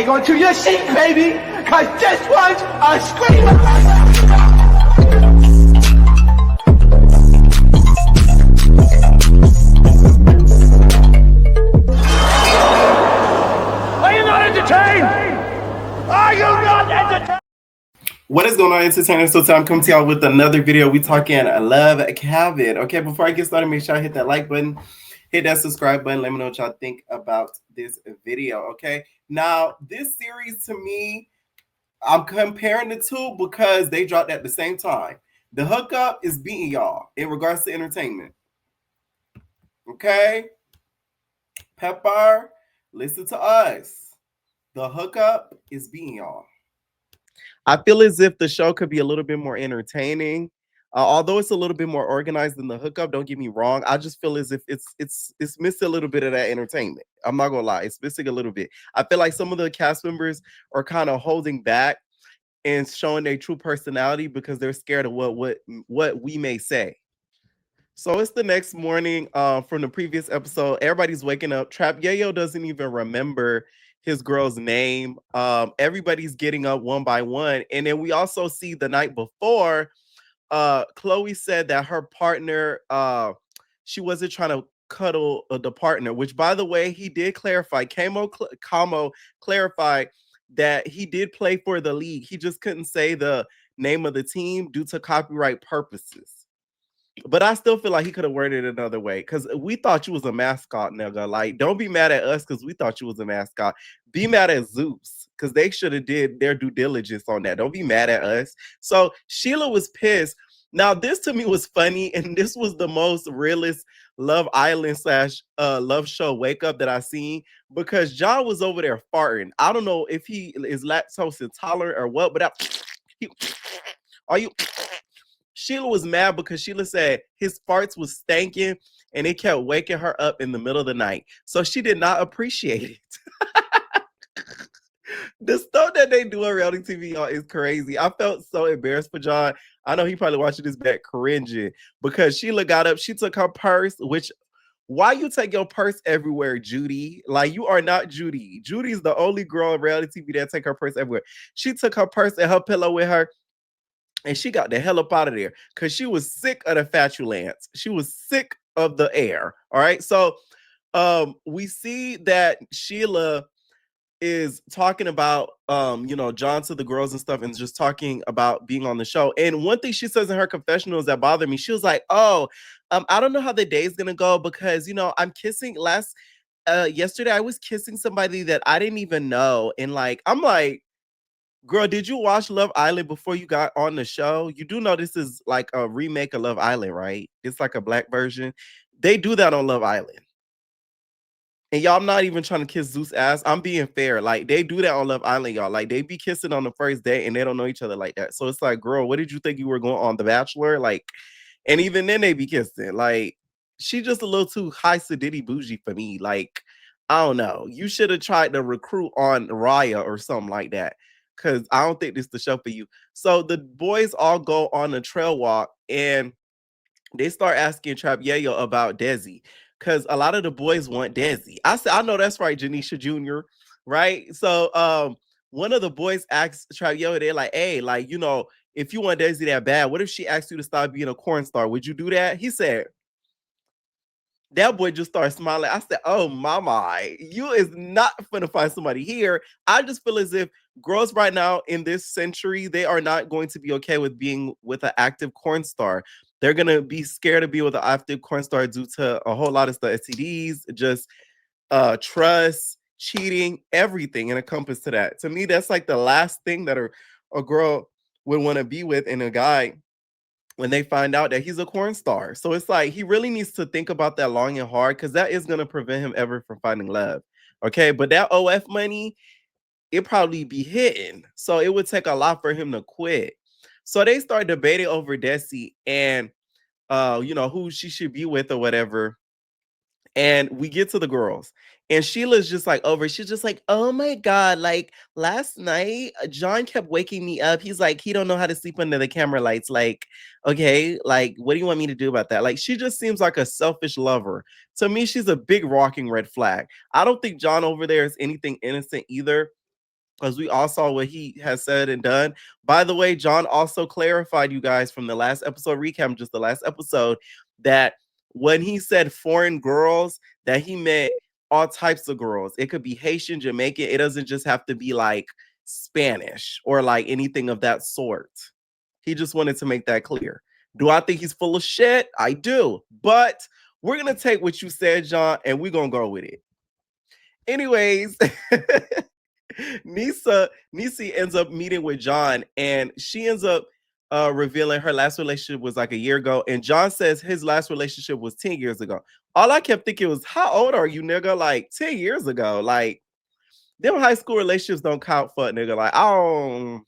hang on to your seat, baby, cause this one's a screamer. Are you not entertained? Are you not entertained? What is going on, entertainers? So I'm coming to y'all with another video. We talking Love Cabin. Okay, before I get started, make sure I hit that like button, hit that subscribe button. Let me know what y'all think about this video. Okay, now this series to me, I'm comparing the two because they dropped at the same time. The hookup is beating y'all in regards to entertainment. Okay, Pepper, listen to us. The hookup is beating y'all. I feel as if the show could be a little bit more entertaining. Although it's a little bit more organized than the hookup, don't get me wrong. I just feel as if it's missing a little bit of that entertainment. I'm not gonna lie, it's missing a little bit. I feel like some of the cast members are kind of holding back and showing their true personality because they're scared of what we may say. So it's the next morning from the previous episode. Everybody's waking up. Trap Yayo doesn't even remember his girl's name. Everybody's getting up one by one. And then we also see the night before, Chloe said that her partner, she wasn't trying to cuddle the partner, which by the way, he did clarify. Kamo clarified that he did play for the league. He just couldn't say the name of the team due to copyright purposes. But I still feel like he could have worded it another way because we thought you was a mascot, nigga. Like, don't be mad at us because we thought you was a mascot. Be mad at Zeus because they should have did their due diligence on that. Don't be mad at us. So Sheila was pissed. Now, this to me was funny, and this was the most realist Love Island / love show wake up that I seen because John was over there farting. I don't know if he is lactose intolerant or what, but are you? Sheila was mad because Sheila said his farts was stanking and it kept waking her up in the middle of the night. So she did not appreciate it. The stuff that they do on reality TV, y'all, is crazy. I felt so embarrassed for John. I know he probably watching this back cringing because Sheila got up. She took her purse, which, why you take your purse everywhere, Judy? Like, you are not Judy. Judy's the only girl on reality TV that take her purse everywhere. She took her purse and her pillow with her. And she got the hell up out of there because she was sick of the fatulence. She was sick of the air. All right. So we see that Sheila is talking about John to the girls and stuff and just talking about being on the show. And one thing she says in her confessionals that bothered me, she was like, I don't know how the day is gonna go because I'm kissing yesterday I was kissing somebody that I didn't even know. And like, I'm like, girl, did you watch Love Island before you got on the show? You do know this is like a remake of Love Island, right? It's like a black version. They do that on Love Island. And y'all, I'm not even trying to kiss Zeus' ass. I'm being fair. Like, they do that on Love Island, y'all. Like, they be kissing on the first date and they don't know each other like that. So it's like, girl, what did you think you were going on The Bachelor? Like, and even then they be kissing. Like, she just a little too high sedity bougie for me. Like, I don't know. You should have tried to recruit on Raya or something like that. Because I don't think this is the show for you. So the boys all go on a trail walk and they start asking Trap Yayo about Desi. Because a lot of the boys want Desi. I said, I know that's right, Janisha Jr. Right? So one of the boys asks Trap Yayo, they're like, hey, like, if you want Desi that bad, what if she asked you to stop being a corn star? Would you do that? He said, that boy just started smiling. I said, oh, mama, you is not gonna find somebody here. I just feel as if girls right now in this century, they are not going to be okay with being with an active corn star. They're gonna be scared to be with an active corn star due to a whole lot of stuff, STDs, just trust, cheating, everything in a compass to that. To me, that's like the last thing that a girl would want to be with in a guy when they find out that he's a corn star. So it's like he really needs to think about that long and hard because that is going to prevent him ever from finding love. Okay, but that OF money, it probably be hitting. So it would take a lot for him to quit. So they start debating over Desi and who she should be with or whatever. And we get to the girls. And Sheila's just like over. She's just like, oh my God. Like last night, John kept waking me up. He's like, he don't know how to sleep under the camera lights. Like, okay, like, what do you want me to do about that? Like, she just seems like a selfish lover. To me, she's a big rocking red flag. I don't think John over there is anything innocent either. because we all saw what he has said and done. By the way, John also clarified, you guys, from the last episode recap, just the last episode, that when he said foreign girls, that he meant all types of girls. It could be Haitian, Jamaican. It doesn't just have to be like Spanish or like anything of that sort. He just wanted to make that clear. Do I think he's full of shit? I do. But we're going to take what you said, John, and we're going to go with it. Anyways, Nisi ends up meeting with John, and she ends up revealing her last relationship was like a year ago. And John says his last relationship was 10 years ago. All I kept thinking was, how old are you, nigga? Like 10 years ago. Like, them high school relationships don't count for it, nigga. Like, oh,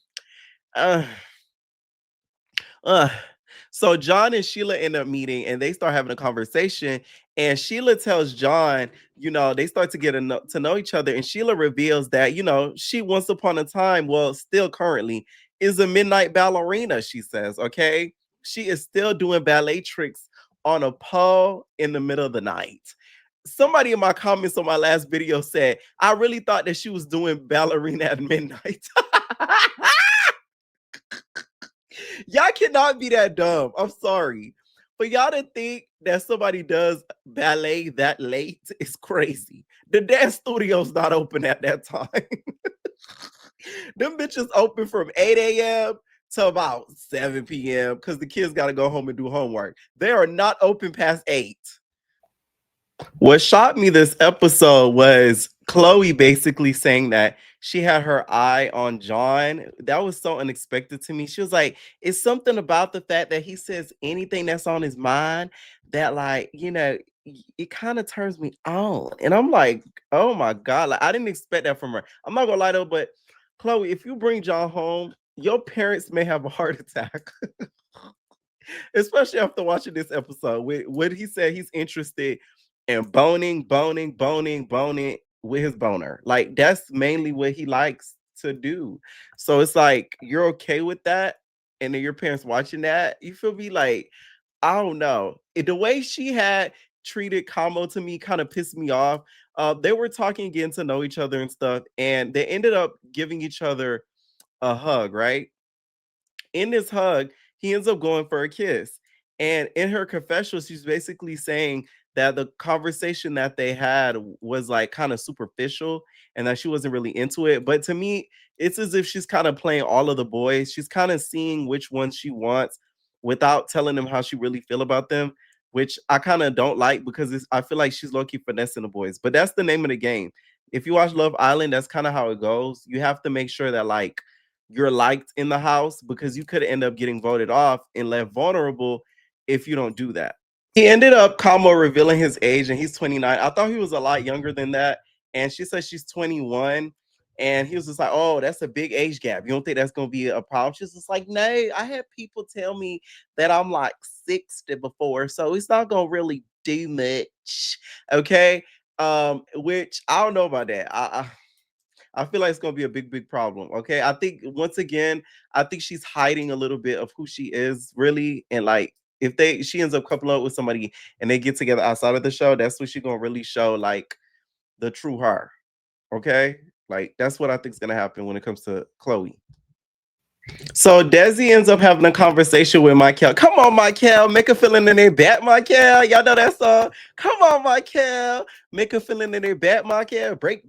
so John and Sheila end up meeting and they start having a conversation. And Sheila tells John, they start to get to know each other. And Sheila reveals that, she once upon a time, well, still currently, is a midnight ballerina, she says, okay? She is still doing ballet tricks on a pole in the middle of the night. Somebody in my comments on my last video said, I really thought that she was doing ballerina at midnight. Y'all cannot be that dumb. I'm sorry. But y'all to think that somebody does ballet that late is crazy. The dance studio's not open at that time. Them bitches open from 8 a.m. to about 7 p.m. because the kids got to go home and do homework. They are not open past 8. What shocked me this episode was Chloe basically saying that she had her eye on John. That was so unexpected to me. She was like, it's something about the fact that he says anything that's on his mind that, like, it kind of turns me on. And I'm like, oh my God, like I didn't expect that from her. I'm not gonna lie though, but Chloe, if you bring John home, your parents may have a heart attack. Especially after watching this episode. What he said, he's interested and boning with his boner. Like that's mainly what he likes to do. So it's like you're okay with that, and then your parents watching that, you feel me? Like, I don't know. The way she had treated Kamo to me kind of pissed me off. They were talking, getting to know each other and stuff, and they ended up giving each other a hug, right? In this hug, he ends up going for a kiss. And in her confessional, she's basically saying that the conversation that they had was like kind of superficial and that she wasn't really into it. But to me, it's as if she's kind of playing all of the boys. She's kind of seeing which ones she wants without telling them how she really feel about them, which I kind of don't like because I feel like she's low-key finessing the boys. But that's the name of the game. If you watch Love Island, that's kind of how it goes. You have to make sure that like you're liked in the house because you could end up getting voted off and left vulnerable if you don't do that. He ended up Kamo revealing his age and he's 29. I thought he was a lot younger than that. And she said she's 21. And he was just like, oh, that's a big age gap. You don't think that's going to be a problem? She's just like, no, I had people tell me that I'm like 60 before. So it's not going to really do much. Okay. Which I don't know about that. I feel like it's gonna be a big problem. Okay. I think once again, I think she's hiding a little bit of who she is really. And like if she ends up coupling up with somebody and they get together outside of the show, that's when she's gonna really show like the true her. Okay. Like that's what I think is gonna happen when it comes to Chloe. So Desi ends up having a conversation with Michael. Come on, Michael, make a feeling in their back, Michael. Y'all know that song. Come on, Michael, make a feeling in their back, Michael. Break.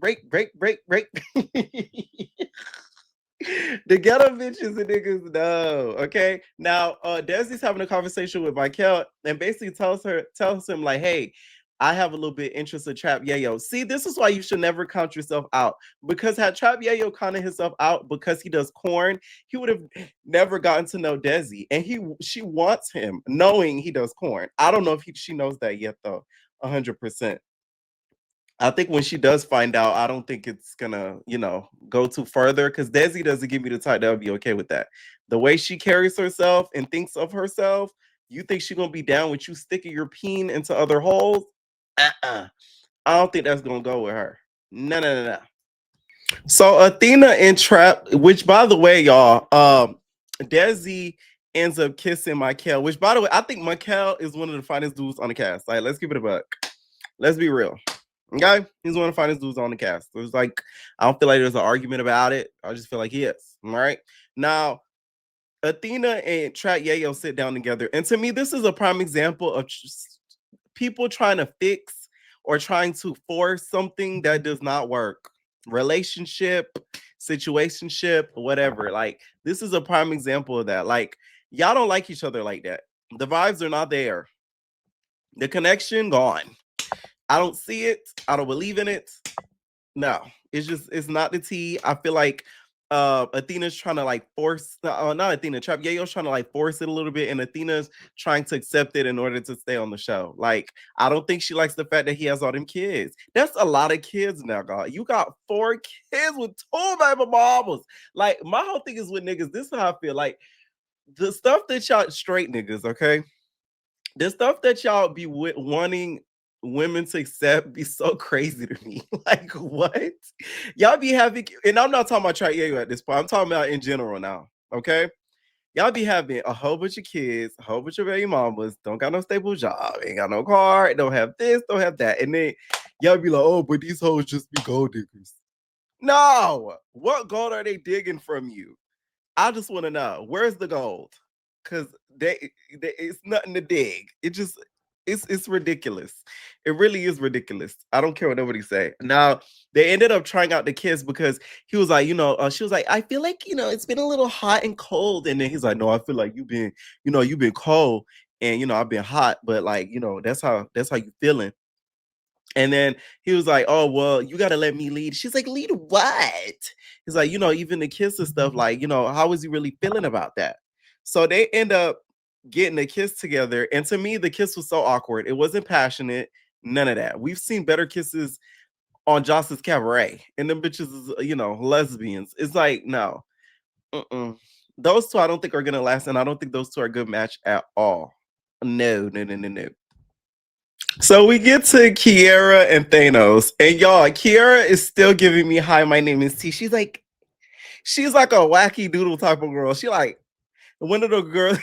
The ghetto bitches and niggas know. Okay. Now Desi's having a conversation with Michael and basically tells him, like, hey, I have a little bit interest in Trap Yayo. See, this is why you should never count yourself out. Because had Trap Yayo counted himself out because he does corn, he would have never gotten to know Desi. And she wants him knowing he does corn. I don't know if she knows that yet though. 100%. I think when she does find out, I don't think it's gonna, go too further because Desi doesn't give me the type that would be okay with that. The way she carries herself and thinks of herself, you think she's gonna be down with you sticking your peen into other holes? I don't think that's gonna go with her. No. So Athena and Trap, which by the way, y'all, Desi ends up kissing Michael, which by the way, I think Michael is one of the finest dudes on the cast. Like, let's keep it a buck. Let's be real. Okay, he's one of the finest dudes on the cast. So it's like I don't feel like there's an argument about it. I just feel like he is. All right. Now, Athena and Trap Yayo sit down together, and to me, this is a prime example of just people trying to fix or trying to force something that does not work. Relationship, situationship, whatever. Like this is a prime example of that. Like y'all don't like each other like that. The vibes are not there. The connection gone. I don't see it. I don't believe in it. No, it's not the tea. I feel like Athena's trying to like force not Athena, Trap Yayo's trying to like force it a little bit, and Athena's trying to accept it in order to stay on the show. Like, I don't think she likes the fact that he has all them kids. That's a lot of kids now, God. You got 4 kids with 2 baby mamas. Like, my whole thing is with niggas. This is how I feel. Like, the stuff that y'all straight niggas, okay? The stuff that y'all be wanting women to accept be so crazy to me. Like, what? Y'all be having, and I'm not talking about Trap Yayo at this point. I'm talking about in general now. Okay. Y'all be having a whole bunch of kids, a whole bunch of baby mamas, don't got no stable job, ain't got no car, don't have this, don't have that. And then y'all be like, oh, but these hoes just be gold diggers. No. What gold are they digging from you? I just want to know where's the gold? Because it's nothing to dig. It's ridiculous. It really is ridiculous. I don't care what nobody say. Now they ended up trying out the kiss because he was like, she was like, I feel like it's been a little hot and cold, and then he's like, no, I feel like you've been cold, and I've been hot, but like that's how you feeling. And then he was like, oh, well, you got to let me lead. She's like, lead what? He's like, even the kiss and stuff, like, how is he really feeling about that? So they end up getting a kiss together. And to me, the kiss was so awkward. It wasn't passionate, none of that. We've seen better kisses on Joss's Cabaret, and them bitches is, lesbians. It's like, no. Those two I don't think are going to last, and I don't think those two are a good match at all. No, no, no, no, no. So we get to Kiera and Thanos, and y'all, Kiera is still giving me hi. My name is T. She's like a wacky doodle type of girl. She like one of the girls.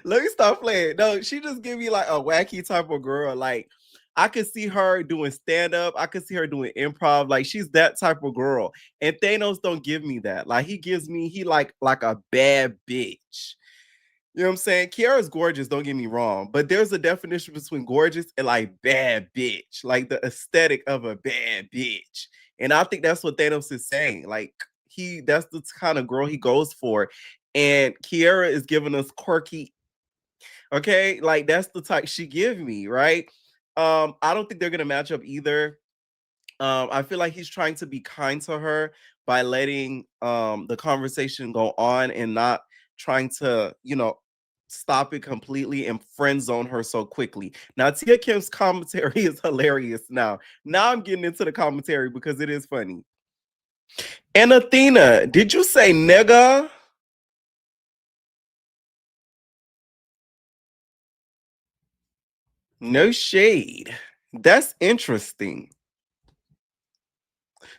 Let me stop playing. No, she just give me like a wacky type of girl. Like I could see her doing stand up. I could see her doing improv. Like she's that type of girl. And Thanos don't give me that. Like he like a bad bitch. You know what I'm saying? Kiara's gorgeous, don't get me wrong, but there's a definition between gorgeous and like bad bitch, like the aesthetic of a bad bitch. And I think that's what Thanos is saying. Like that's the kind of girl he goes for. And Kiara is giving us quirky, okay? Like that's the type she give me, right? I don't think they're gonna match up either. I feel like he's trying to be kind to her by letting the conversation go on and not trying to, stop it completely and friend zone her so quickly. Now, Tia Kim's commentary is hilarious now. Now I'm getting into the commentary because it is funny. And Athena, did you say nigga? No shade. That's interesting.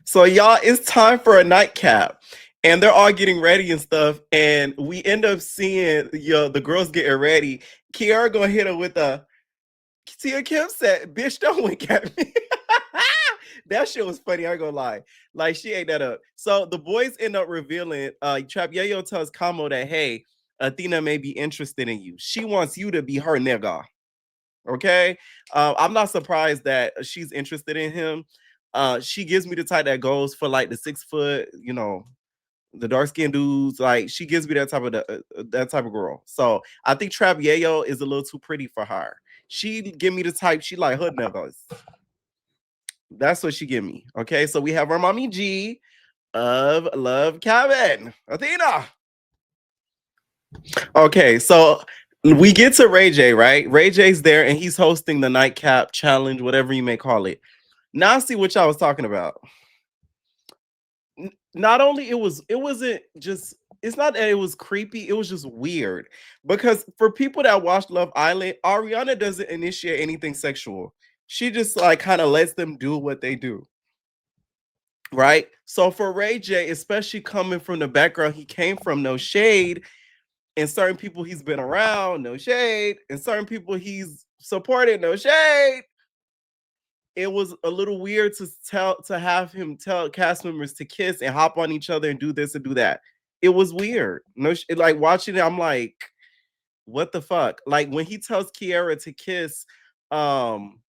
So y'all, it's time for a nightcap. And they're all getting ready and stuff. And we end up seeing the girls getting ready. Kiara gonna hit her with a Tia Kim said, bitch, don't wink at me. That shit was funny, I ain't gonna lie. Like she ate that up. So the boys end up revealing Trap Yayo tells Kamo that hey, Athena may be interested in you. She wants you to be her nigga. Okay. I'm not surprised that she's interested in him. She gives me the type that goes for like the 6 foot, the dark skinned dudes. Like she gives me that type of girl. So I think Trap Yayo is a little too pretty for her. She give me the type she like hood niggas. That's what she give me. Okay, so we have our mommy G of Love Cabin, Athena. Okay, so we get to Ray J, right? Ray J's there and he's hosting the nightcap challenge, whatever you may call it. Now see what y'all was talking about. Not only it's not that it was creepy, it was just weird. Because for people that watch Love Island, Ariana doesn't initiate anything sexual. She just like kind of lets them do what they do. Right? So for Ray J, especially coming from the background he came from, no shade, and certain people he's been around, no shade, and certain people he's supported, no shade. it was a little weird to have him tell cast members to kiss and hop on each other and do this and do that. It was weird. No, like watching it, I'm like, what the fuck? Like when he tells Kiara to kiss, freaking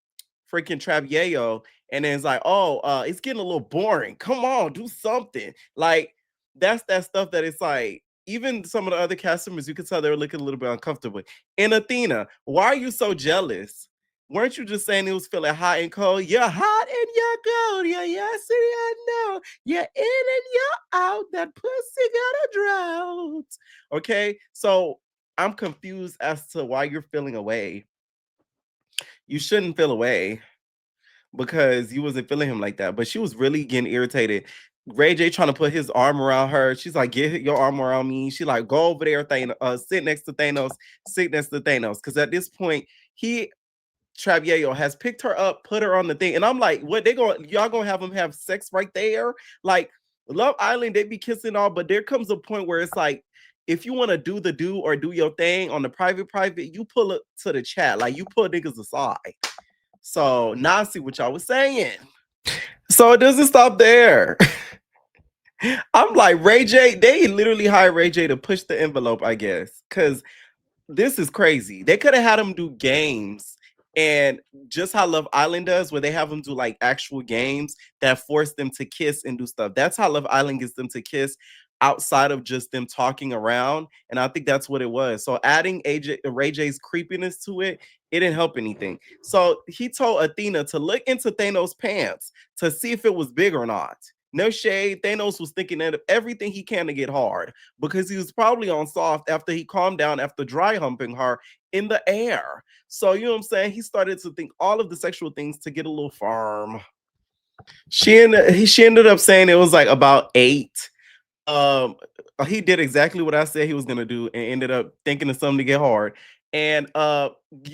Traviello, and then it's like, oh, it's getting a little boring. Come on, do something. Like that's that stuff that it's like. Even some of the other cast members, you could tell they were looking a little bit uncomfortable. And Athena, why are you so jealous? Weren't you just saying it was feeling hot and cold? You're hot and you're cold. You're yes and I know. You're in and you're out. That pussy got a drought. Okay, so I'm confused as to why you're feeling away. You shouldn't feel away because you wasn't feeling him like that. But she was really getting irritated. Ray J trying to put his arm around her. She's like, get your arm around me. She like, go over there, sit next to Thanos, sit next to Thanos. Because at this point, Traviello has picked her up, put her on the thing. And I'm like, what y'all gonna have them have sex right there? Like Love Island, they be kissing all, but there comes a point where it's like, if you want to do or do your thing on the private, you pull it to the chat. Like you pull niggas aside. So now I see what y'all was saying. So it doesn't stop there. I'm like, Ray J, they literally hired Ray J to push the envelope, I guess. Cause this is crazy. They could have had him do games and just how Love Island does, where they have them do like actual games that force them to kiss and do stuff. That's how Love Island gets them to kiss outside of just them talking around. And I think that's what it was. So adding Ray J's creepiness to it, it didn't help anything. So he told Athena to look into Thanos' pants to see if it was big or not. No shade. Thanos was thinking of everything he can to get hard because he was probably on soft after he calmed down after dry humping her in the air. So, you know what I'm saying? He started to think all of the sexual things to get a little firm. She ended up saying it was like about 8. He did exactly what I said he was gonna do and ended up thinking of something to get hard. And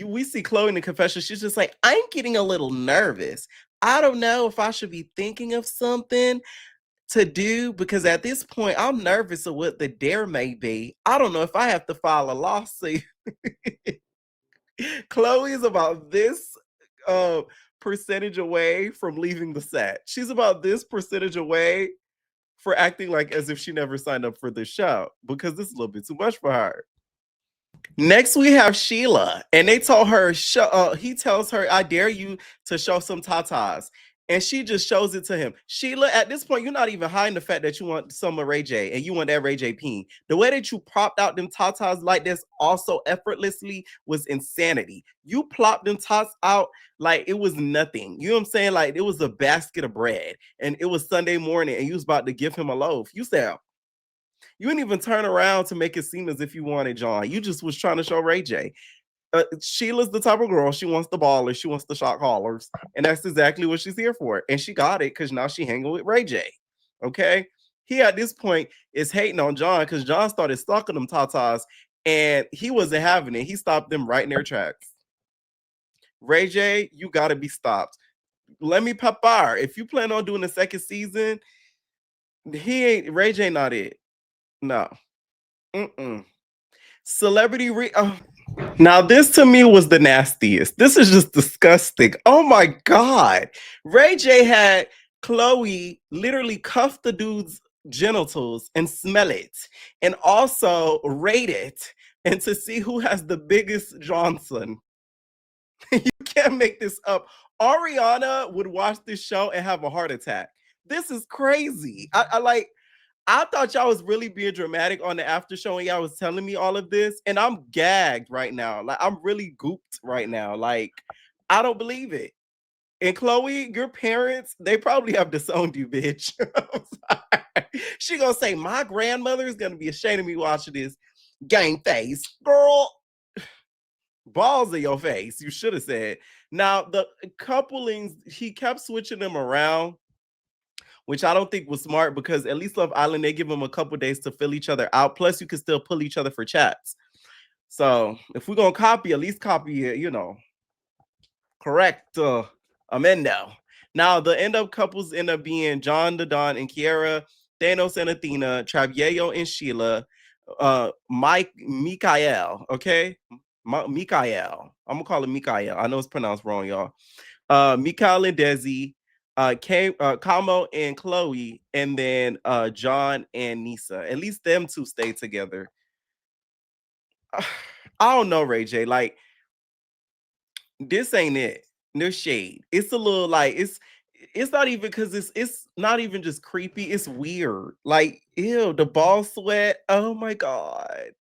we see Chloe in the confession. She's just like, I'm getting a little nervous. I don't know if I should be thinking of something to do because at this point I'm nervous of what the dare may be. I don't know if I have to file a lawsuit. Chloe is about this percentage away from leaving the set. She's about this percentage away for acting like as if she never signed up for the show because this is a little bit too much for her. Next, we have Sheila, and they told her, he tells her, I dare you to show some tatas. And she just shows it to him. Sheila, at this point, you're not even hiding the fact that you want some of Ray J and you want that Ray J peen. The way that you propped out them tatas like this also effortlessly was insanity. You plopped them tots out like it was nothing. You know what I'm saying? Like it was a basket of bread and it was Sunday morning and you was about to give him a loaf. You said, you didn't even turn around to make it seem as if you wanted John. You just was trying to show Ray J. Sheila's the type of girl, she wants the ballers, she wants the shot callers, and that's exactly what she's here for. And she got it because now she hanging with Ray J. Okay, he at this point is hating on John because John started stalking them tatas, and he wasn't having it. He stopped them right in their tracks. Ray J, you gotta be stopped. Let me pepper. If you plan on doing the second season, Ray J not it. No. Celebrity Now, this to me was the nastiest. This is just disgusting. Oh my God. Ray J had Chloe literally cuff the dude's genitals and smell it, and also rate it, and to see who has the biggest Johnson. You can't make this up. Ariana would watch this show and have a heart attack. This is crazy. I thought y'all was really being dramatic on the after show and y'all was telling me all of this, and I'm gagged right now. Like I'm really gooped right now. Like I don't believe it. And Chloe, your parents, they probably have disowned you, bitch. She gonna say my grandmother is gonna be ashamed of me watching this game face, girl. Balls in your face. You should have said. Now the couplings, he kept switching them around, which I don't think was smart because at least Love Island, they give them a couple days to fill each other out. Plus, you can still pull each other for chats. So if we're going to copy, at least copy it, correct amendo. Now, the end up couples end up being John, the Don, and Kiara, Thanos and Athena, Traviello and Sheila, Mikael, okay? Mikael. I'm going to call him Mikael. I know it's pronounced wrong, y'all. Mikhail and Desi, Kamo and Chloe, and then John and Nisa. At least them two stay together. I don't know, Ray J. Like, this ain't it. No shade. It's a little like it's not even because it's not even just creepy. It's weird. Like, ew, the ball sweat. Oh my god.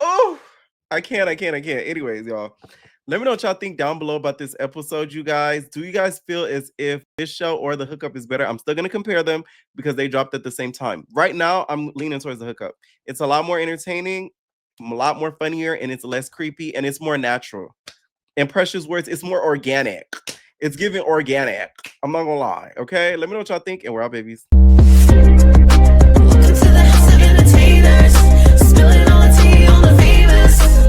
Oh, I can't. Anyways, y'all, let me know what y'all think down below about this episode, you guys. Do you guys feel as if this show or the hookup is better? I'm still going to compare them because they dropped at the same time. Right now, I'm leaning towards the hookup. It's a lot more entertaining, a lot more funnier, and it's less creepy, and it's more natural. In Precious words, it's more organic. It's giving organic. I'm not going to lie, okay? Let me know what y'all think, and we're out, babies. Welcome to the house of entertainers, spilling all the tea on the famous.